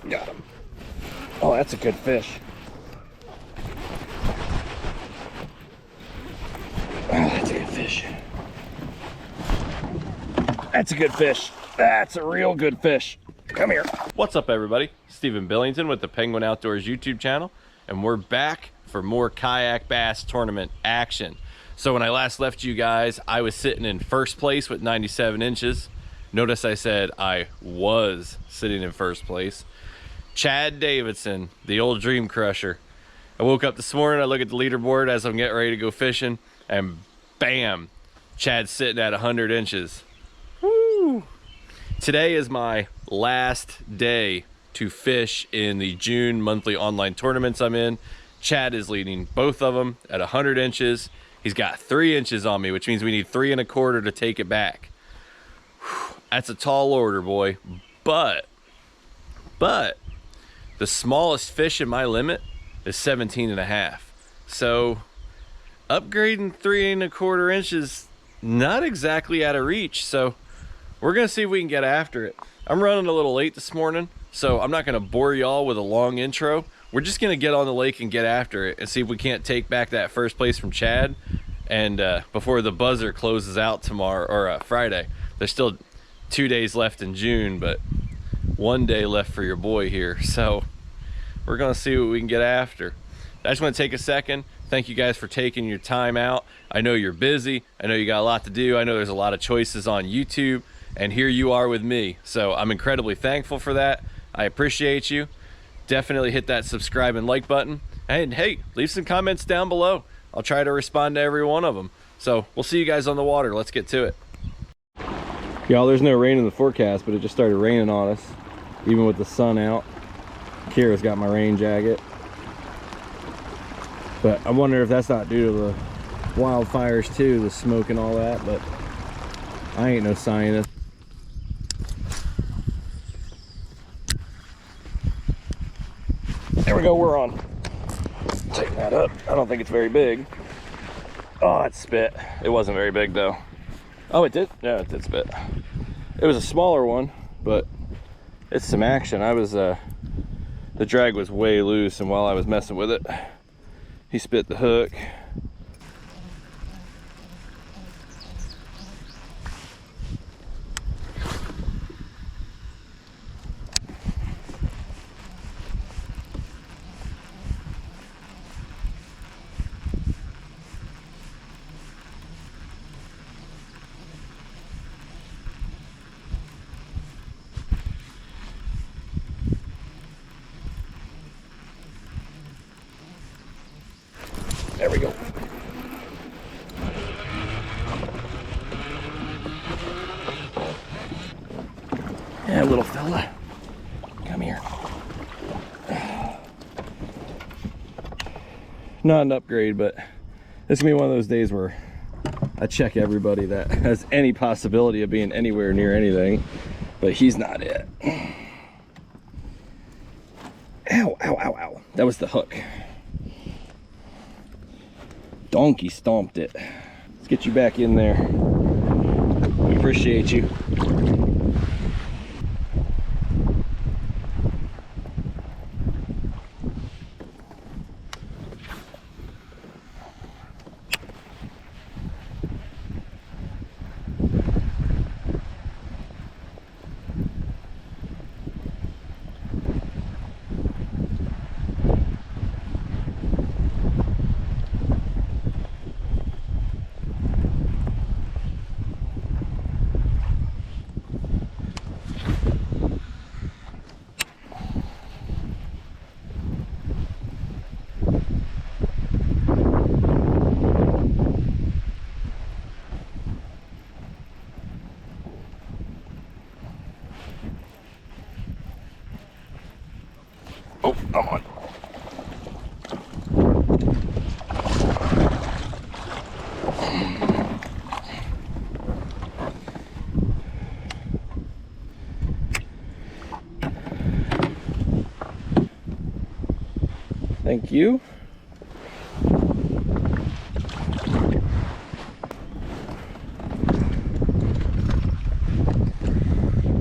Got him. Oh, that's a good fish. Oh, that's a good fish. That's a good fish. That's a real good fish. Come here. What's up, everybody? Stephen Billington with the Penguin Outdoors YouTube channel, and we're back for more kayak bass tournament action. So when I last left you guys, I was sitting in first place with 97 inches. Notice I said I was sitting in first place. Chad Davidson, the old dream crusher. I woke up this morning, I look at the leaderboard as I'm getting ready to go fishing, and bam, Chad's sitting at 100 inches. Woo! Today is my last day to fish in the June monthly online tournaments I'm in. Chad is leading both of them at 100 inches. He's got 3 inches on me, which means we need 3 1/4 to take it back. Whew, that's a tall order, boy. But the smallest fish in my limit is 17.5. So upgrading 3 1/4 inches, not exactly out of reach. So we're gonna see if we can get after it. I'm running a little late this morning, so I'm not gonna bore y'all with a long intro. We're just gonna get on the lake and get after it and see if we can't take back that first place from Chad. And before the buzzer closes out tomorrow or Friday. There's still 2 days left in June, but 1 day left for your boy here. So we're gonna see what we can get after. I just want to take a second. Thank you guys for taking your time out. I know you're busy. I know you got a lot to do. I know there's a lot of choices on YouTube, and here you are with me. So I'm incredibly thankful for that. I appreciate you. Definitely hit that subscribe and like button. And hey, leave some comments down below. I'll try to respond to every one of them. So we'll see you guys on the water. Let's get to it. Y'all, there's no rain in the forecast, but it just started raining on us, even with the sun out. Kira's got my rain jacket. But I wonder if that's not due to the wildfires too, the smoke and all that, but I ain't no scientist. There we go, we're on. Take that up. I don't think it's very big. Oh, it spit. It wasn't very big though. Oh, it did? Yeah, it did spit. It was a smaller one, but it's some action. The drag was way loose, and while I was messing with it, he spit the hook. There we go. Yeah, little fella. Come here. Not an upgrade, but this is gonna be one of those days where I check everybody that has any possibility of being anywhere near anything, but he's not it. Ow, ow, ow, ow. That was the hook. Donkey stomped it. Let's get you back in there. We appreciate you. Oh, I'm on. Thank you.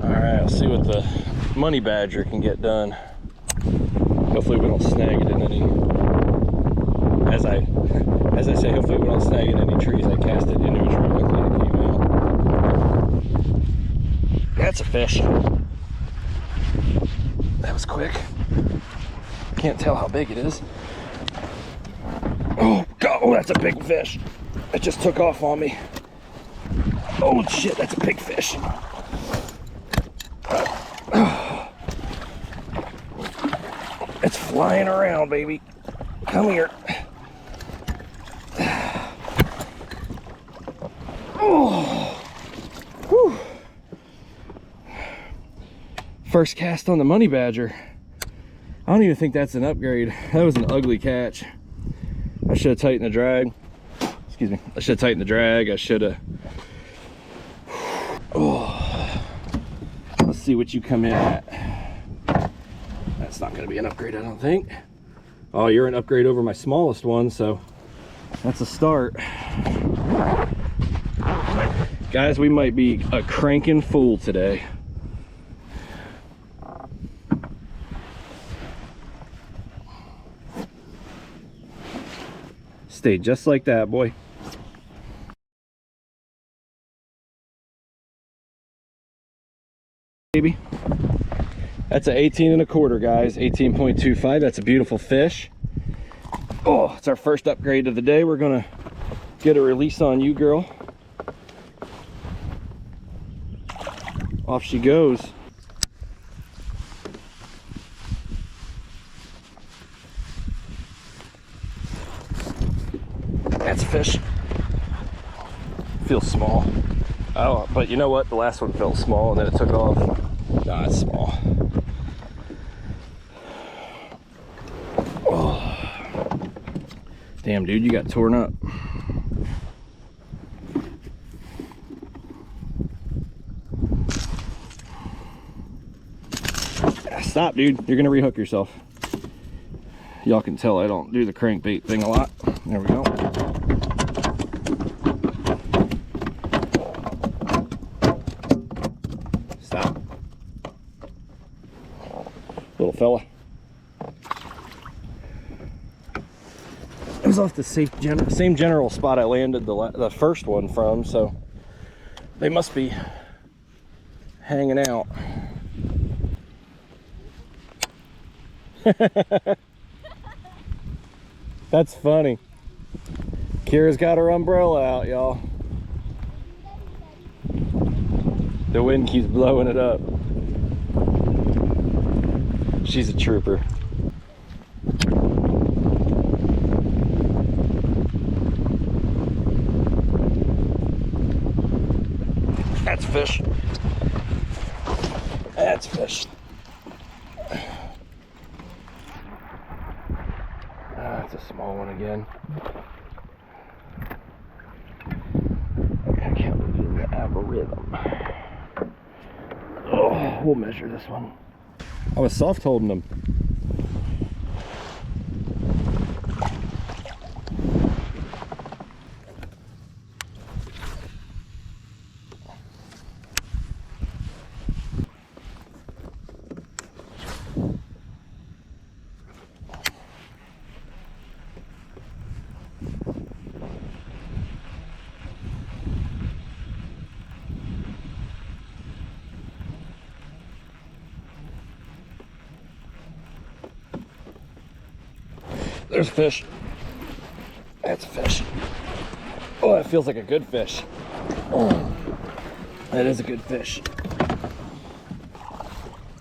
All right, let's see what the money badger can get done. Hopefully we don't snag it in any, as I say, hopefully we don't snag it in any trees. I cast it into a tree, luckily it came out. That's a fish. That was quick. Can't tell how big it is. Oh God, oh, that's a big fish. It just took off on me. Oh shit, that's a big fish. It's flying around, baby. Come here. Oh. Whew. First cast on the money badger. I don't even think that's an upgrade. That was an ugly catch. I should have tightened the drag. Excuse me. I should have tightened the drag. I should have. Oh. Let's see what you come in at. That's not going to be an upgrade, I don't think. Oh, you're an upgrade over my smallest one, so that's a start. Guys, we might be a cranking fool today. Stay just like that, boy. Baby. That's an 18 1/4, guys. 18.25. That's a beautiful fish. Oh, it's our first upgrade of the day. We're gonna get a release on you, girl. Off she goes. That's a fish. Feels small. Oh, but you know what? The last one felt small and then it took off. Nah, it's small. Oh. Damn, dude, you got torn up. Stop, dude. You're gonna rehook yourself. Y'all can tell I don't do the crankbait thing a lot. There we go. Stop. Little fella. It was off the same general spot I landed the first one from, so they must be hanging out. That's funny. Kira's got her umbrella out, y'all. The wind keeps blowing it up. She's a trooper. That's fish. That's fish. That's a small one again. I can't believe the algorithm. Oh, we'll measure this one. I was soft holding them. There's a fish. That's a fish. Oh, that feels like a good fish. Oh, that is a good fish.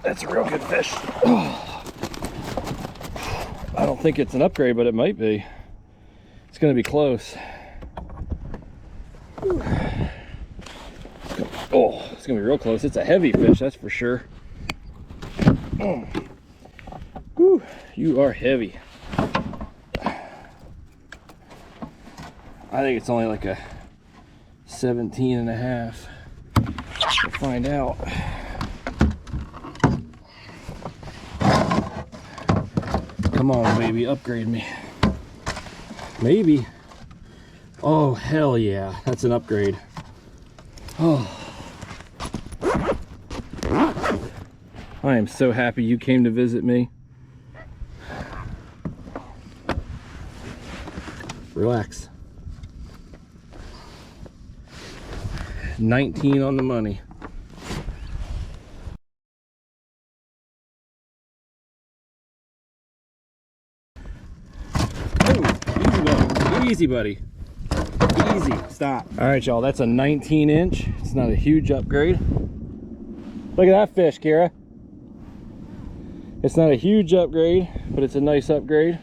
That's a real good fish. Oh. I don't think it's an upgrade, but it might be. It's gonna be close. Oh, it's gonna be real close. It's a heavy fish, that's for sure. Oh. Whew, you are heavy. I think it's only like a 17 1/2. We'll find out. Come on, baby, upgrade me. Maybe. Oh, hell yeah. That's an upgrade. Oh. I am so happy you came to visit me. Relax. 19 on the money. Oh, easy buddy. Easy, stop. All right, y'all, that's a 19 inch. It's not a huge upgrade. Look at that fish, Kara. It's not a huge upgrade, but it's a nice upgrade.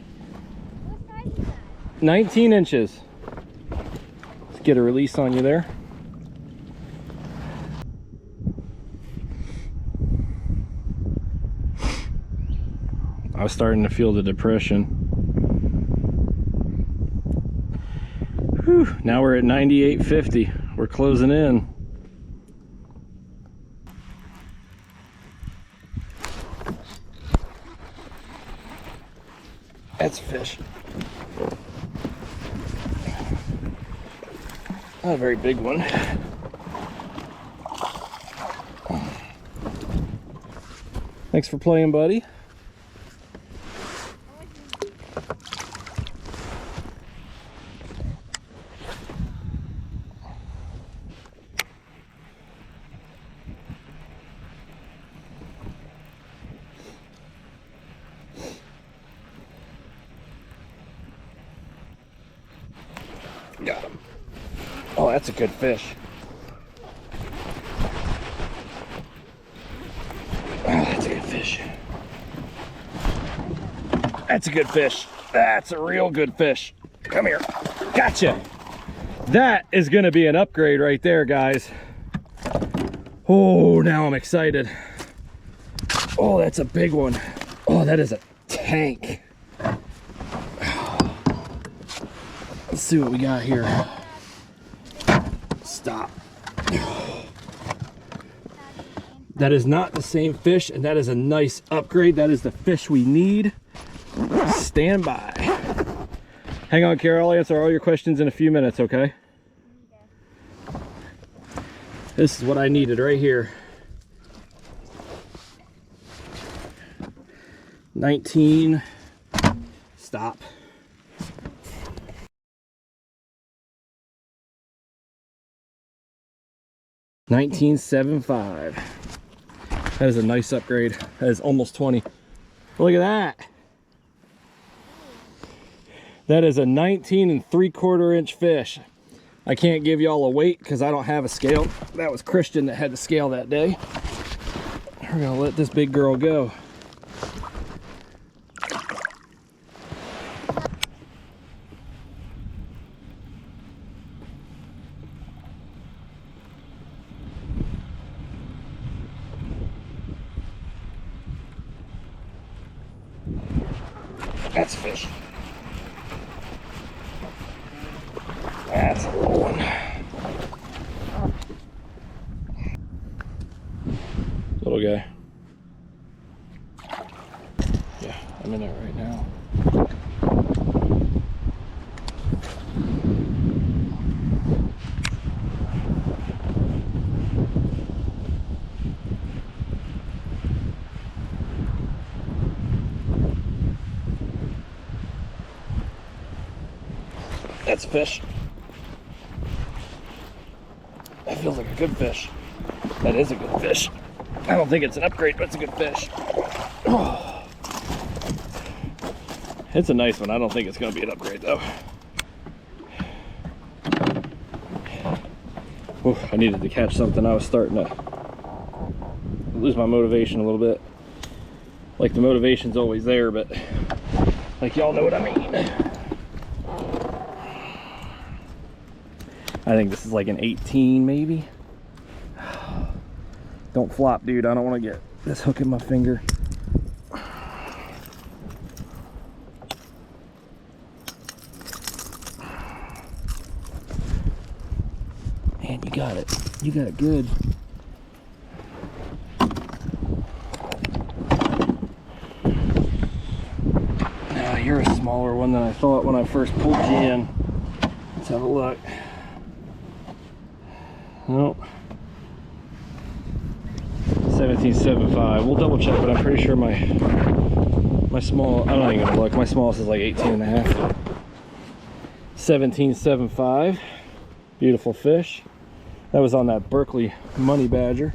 What size is that? 19 inches. Let's get a release on you there. I was starting to feel the depression. Whew, now we're at 98.50. We're closing in. That's a fish. Not a very big one. Thanks for playing, buddy. Got him. Oh, that's a good fish. Oh, that's a good fish. That's a good fish. That's a real good fish. Come here. Gotcha. That is going to be an upgrade right there, guys. Oh, now I'm excited. Oh, that's a big one. Oh, that is a tank. Let's see what we got here. Stop. That is not the same fish, and that is a nice upgrade. That is the fish we need. Stand by. Hang on, Carol. I'll answer all your questions in a few minutes, okay? This is what I needed right here. 19. Stop. 19.75. That is a nice upgrade. That is almost 20. Look at that. That is a 19 3/4 inch fish. I can't give y'all a weight because I don't have a scale. That was Christian that had the scale that day. We're gonna let this big girl go. That's a fish. That's a little one. Little guy. Yeah, I'm in it right now. That's a fish. That feels like a good fish. That is a good fish. I don't think it's an upgrade, but it's a good fish. Oh. It's a nice one. I don't think it's going to be an upgrade, though. Ooh, I needed to catch something. I was starting to lose my motivation a little bit. Like, the motivation's always there, but like, y'all know what I mean. I think this is like an 18 maybe. Don't flop, dude. I don't want to get this hook in my finger. Man, you got it. You got it good. Now, you're a smaller one than I thought when I first pulled you in. Let's have a look. Nope. 17.75. We'll double check, but I'm pretty sure my small, I'm not even gonna look, my smallest is like 18 and a half. 17.75. Beautiful fish. That was on that Berkeley Money Badger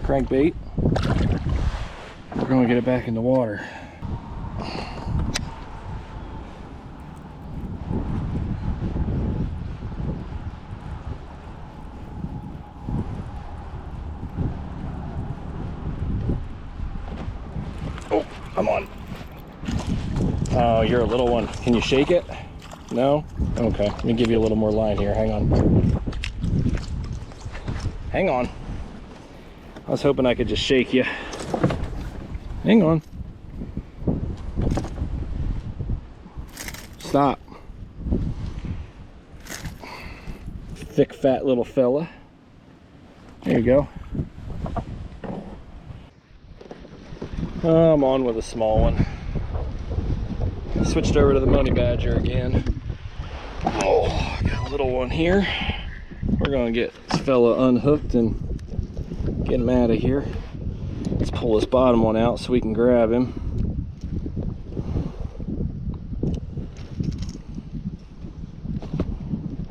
crankbait. We're going to get it back in the water. Oh, come on. Oh, you're a little one. Can you shake it? No? Okay, let me give you a little more line here. Hang on. Hang on. I was hoping I could just shake you. Hang on. Stop. Thick, fat little fella. There you go. I'm on with a small one. Switched over to the Money Badger again. Oh, got a little one here. We're gonna get this fella unhooked and get him out of here. Let's pull this bottom one out so we can grab him.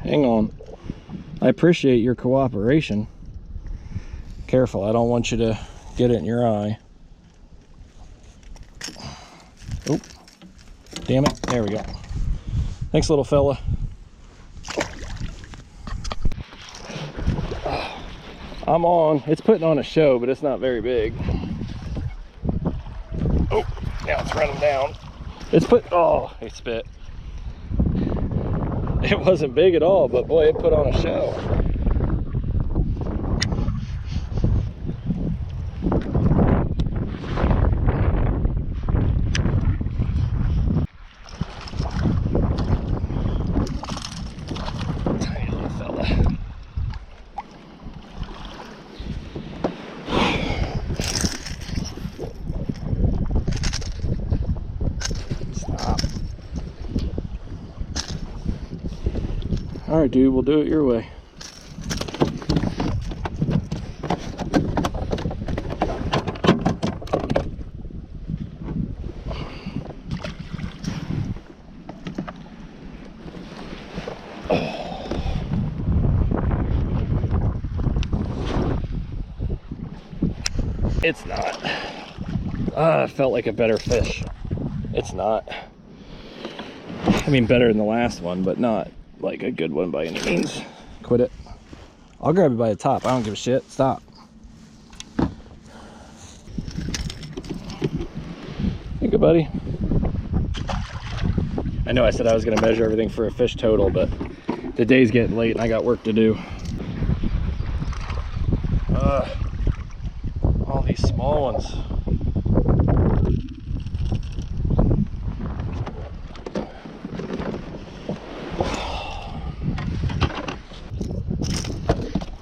Hang on. I appreciate your cooperation. Careful, I don't want you to get it in your eye. Oh, damn it. There we go. Thanks, little fella. I'm on. It's putting on a show, but it's not very big. Oh, now it's running down. Oh, it spit. It wasn't big at all, but boy, it put on a show. Tiny little fella. Stop. All right, dude, we'll do it your way. It's not. It felt like a better fish. It's not. I mean, better than the last one, but not like a good one by any means. Quit it. I'll grab it by the top. I don't give a shit. Stop. Hey, good buddy. I know I said I was going to measure everything for a fish total, but the day's getting late and I got work to do. All these small ones.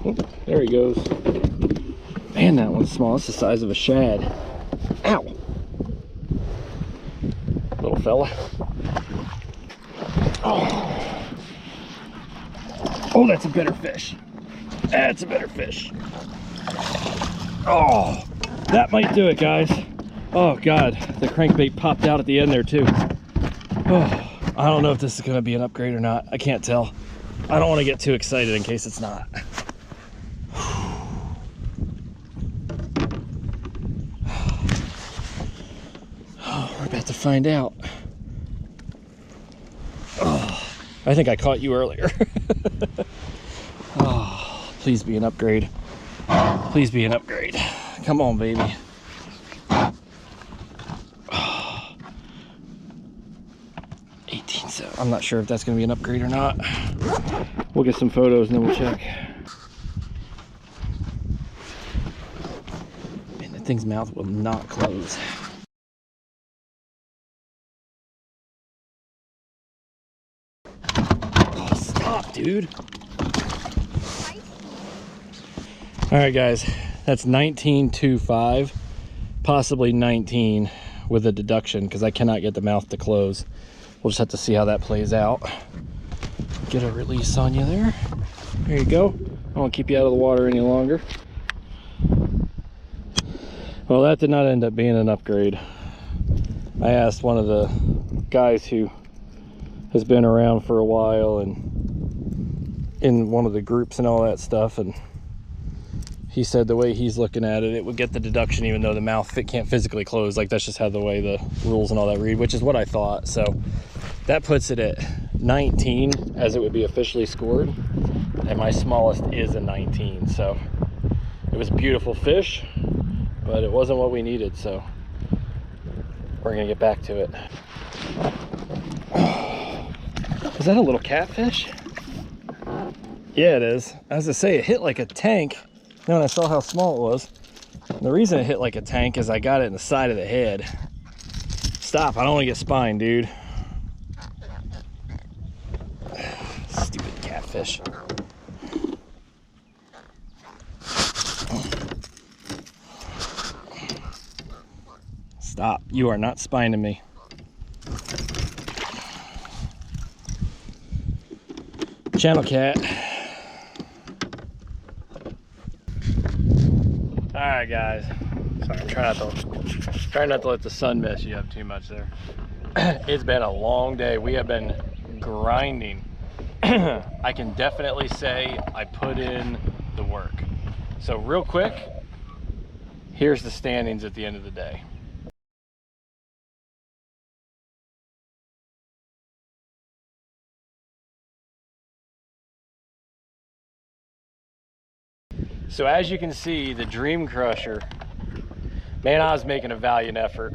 Oh, there he goes. Man, that one's small. It's the size of a shad. Ow! Little fella. Oh, oh, that's a better fish. That's a better fish. Oh, that might do it, guys. Oh God, the crankbait popped out at the end there too. Oh, I don't know if this is gonna be an upgrade or not. I can't tell. I don't want to get too excited in case it's not. Oh, we're about to find out. Oh, I think I caught you earlier. Oh, please be an upgrade. Please be an upgrade. Come on, baby. Oh, 18.7. I'm not sure if that's going to be an upgrade or not. We'll get some photos and then we'll check. Man, that thing's mouth will not close. Oh, stop, dude. All right, guys, that's 19.25, possibly 19 with a deduction because I cannot get the mouth to close. We'll just have to see how that plays out. Get a release on you there. There you go. I won't keep you out of the water any longer. Well, that did not end up being an upgrade. I asked one of the guys who has been around for a while and in one of the groups and all that stuff, and he said the way he's looking at it, it would get the deduction even though the mouth can't physically close. Like, that's just how the way the rules and all that read, which is what I thought. So that puts it at 19 as it would be officially scored, and my smallest is a 19. So it was a beautiful fish, but it wasn't what we needed, so we're gonna get back to it. Is that a little catfish? Yeah, it is. As I say, it hit like a tank. Then when I saw how small it was, the reason it hit like a tank is I got it in the side of the head. Stop, I don't want to get spined, dude. Stupid catfish. Stop, you are not spining me. Channel cat. All right, guys. Sorry, I'm trying not to let the sun mess you up too much there. It's been a long day. We have been grinding. I can definitely say I put in the work. So real quick, here's the standings at the end of the day. So as you can see, the Dream Crusher, man, I was making a valiant effort.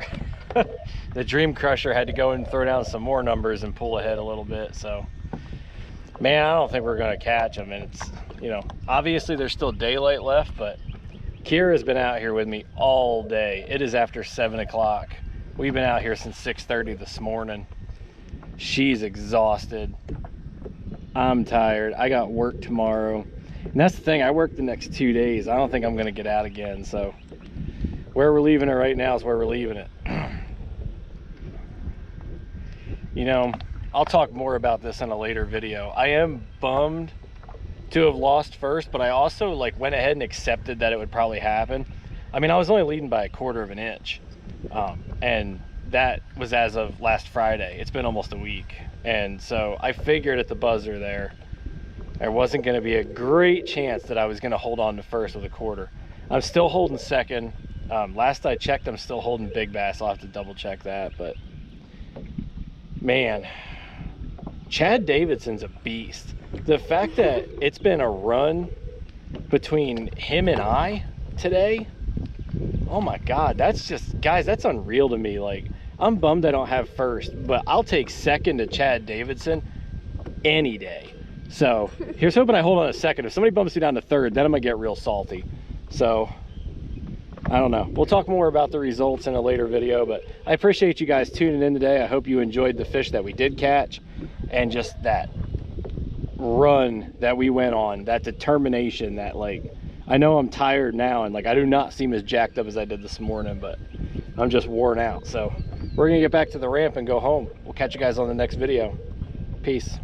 The Dream Crusher had to go and throw down some more numbers and pull ahead a little bit. So, man, I don't think we're gonna catch them. And it's, you know, obviously there's still daylight left, but Kira's been out here with me all day. It is after 7 o'clock. We've been out here since 6:30 this morning. She's exhausted. I'm tired. I got work tomorrow. And that's the thing, I work the next 2 days. I don't think I'm gonna get out again. So where we're leaving it right now is where we're leaving it. You know, I'll talk more about this in a later video. I am bummed to have lost first, but I also went ahead and accepted that it would probably happen. I mean, I was only leading by 1/4 inch. And that was as of last Friday. It's been almost a week. And so I figured at the buzzer there wasn't going to be a great chance that I was going to hold on to first with 1/4. I'm still holding second. Last I checked, I'm still holding big bass. I'll have to double check that. But man, Chad Davidson's a beast. The fact that it's been a run between him and I today, oh my God, that's just, guys, that's unreal to me. Like, I'm bummed I don't have first, but I'll take second to Chad Davidson any day. So here's hoping I hold on a second. If somebody bumps me down to third, then I'm gonna get real salty. So I don't know. We'll talk more about the results in a later video, but I appreciate you guys tuning in today. I hope you enjoyed the fish that we did catch and just that run that we went on, that determination, that I know I'm tired now and I do not seem as jacked up as I did this morning, but I'm just worn out. So we're gonna get back to the ramp and go home. We'll catch you guys on the next video. Peace.